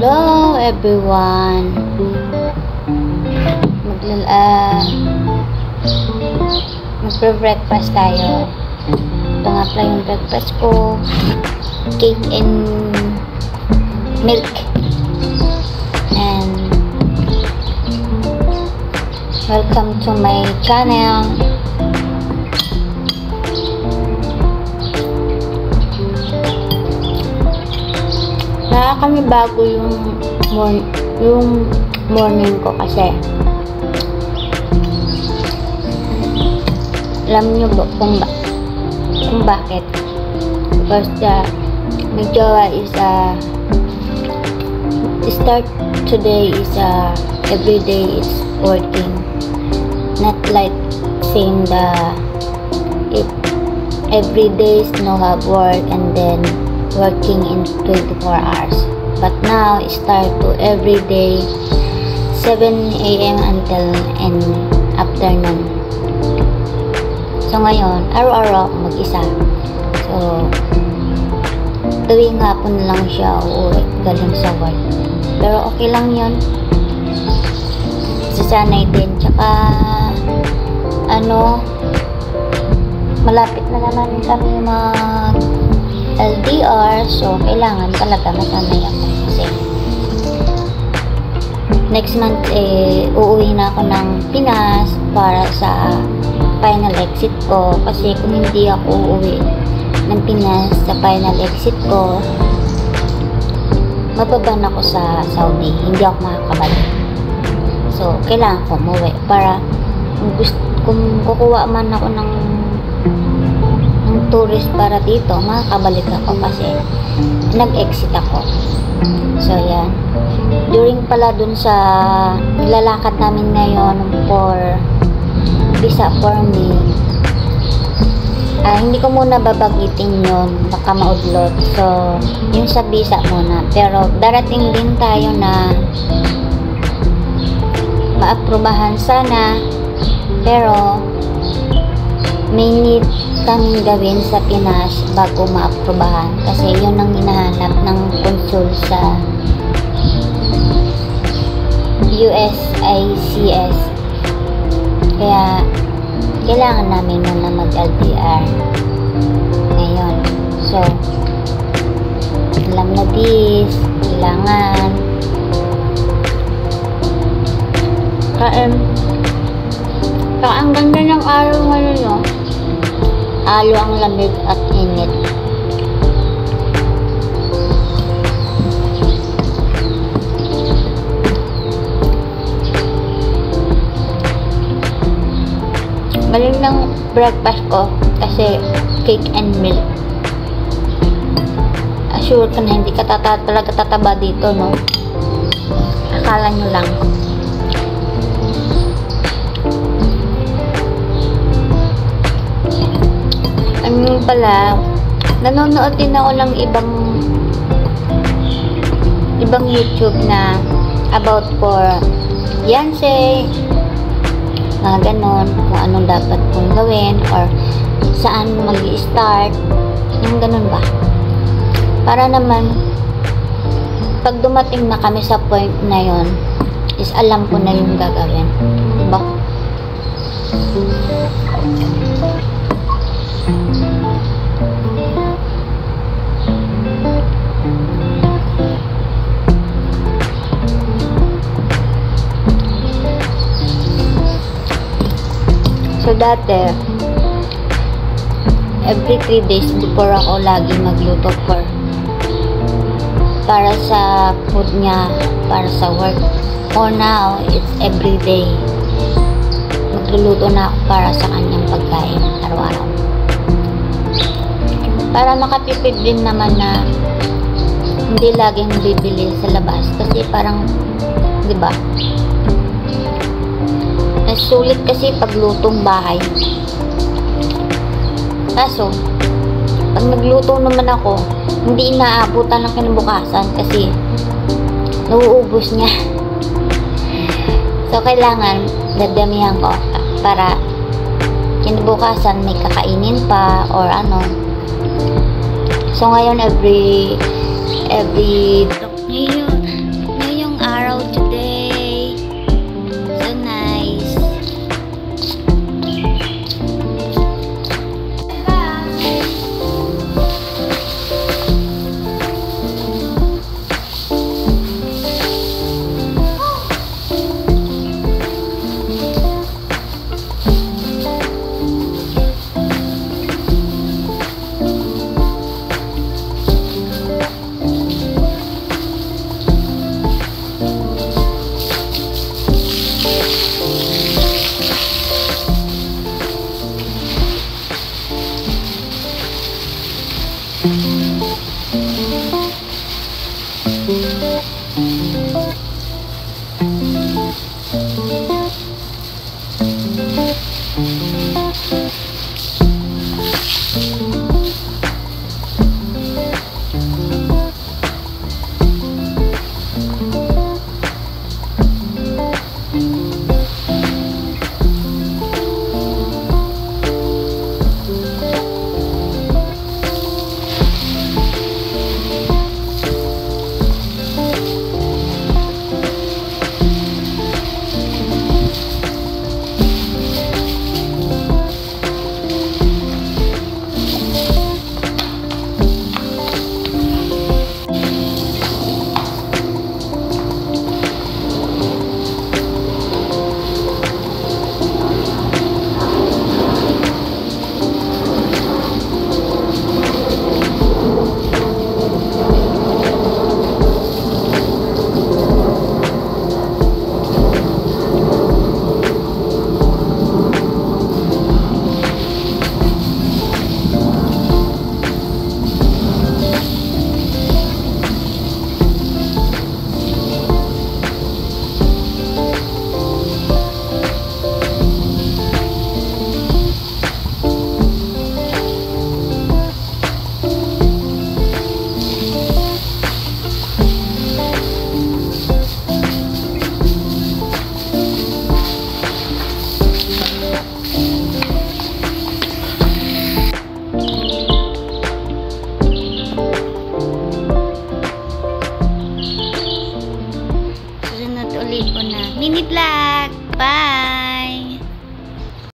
Hello everyone. Magbre-breakfast tayo. Ito nga pala yung breakfast ko. Cake and milk. And welcome to my channel. Bago yung morning ko kasi alam nyo ba kung bakit? Because my jowa is start today is every day is working, not like saying if every day is no have work and then working in 24 hours. But now, it start to every day 7 a.m. until afternoon. So ngayon, araw-araw ako mag-isa. So, tuwing hapon lang siya uuwi galing sa work. Pero okay lang yun. Sasanay din. Tsaka, malapit na naman kami mag LDR, so kailangan talaga masanay ako kasi next month uuwi na ako ng Pinas para sa final exit ko, kasi kung hindi ako uuwi ng Pinas sa final exit ko, mababan ako sa Saudi, hindi ako makakabalik. So kailangan ko umuwi para kung kukuha man ako ng tourist para dito, makakabalik ako kasi nag-exit ako. So yan, during pala dun sa nilalakad namin ngayon for visa for me, hindi ko muna babagitin yun, baka maudlot. So yung sa visa muna, pero darating din tayo na maaprubahan sana, pero may need kaming gawin sa Pinas bago maaprubahan, kasi yun ang hinahanap ng consul sa USICS. Kaya kailangan namin muna mag-LDR ngayon. So alam na this, kailangan ang ganda ng araw ngayon, no? Halo ang lamig at init. Galing ng breakfast ko kasi cake and milk. Assure ka na hindi ka talaga tataba dito, no? Akala nyo lang. Pala, nanonood din ako ng ibang YouTube na about for fiancé, mga ganon, kung anong dapat kong gawin or saan mag-i-start, yung ganon ba, para naman pag dumating na kami sa point na yon is alam ko na yung gagawin, diba? So dati, every 3 days before ako lagi magluto para sa food niya, para sa work. For now, it's every day. Magluluto na ako para sa kanyang pagkain araw-araw. Para makatipid din naman na hindi laging bibili sa labas, kasi parang, di ba? Sulit kasi paglutong bahay. Kaso, pag nagluto naman ako, hindi inaabutan ng kinabukasan kasi nauubos niya. So, kailangan dadamihan ko para kinabukasan may kakainin pa or ano. So, ngayon every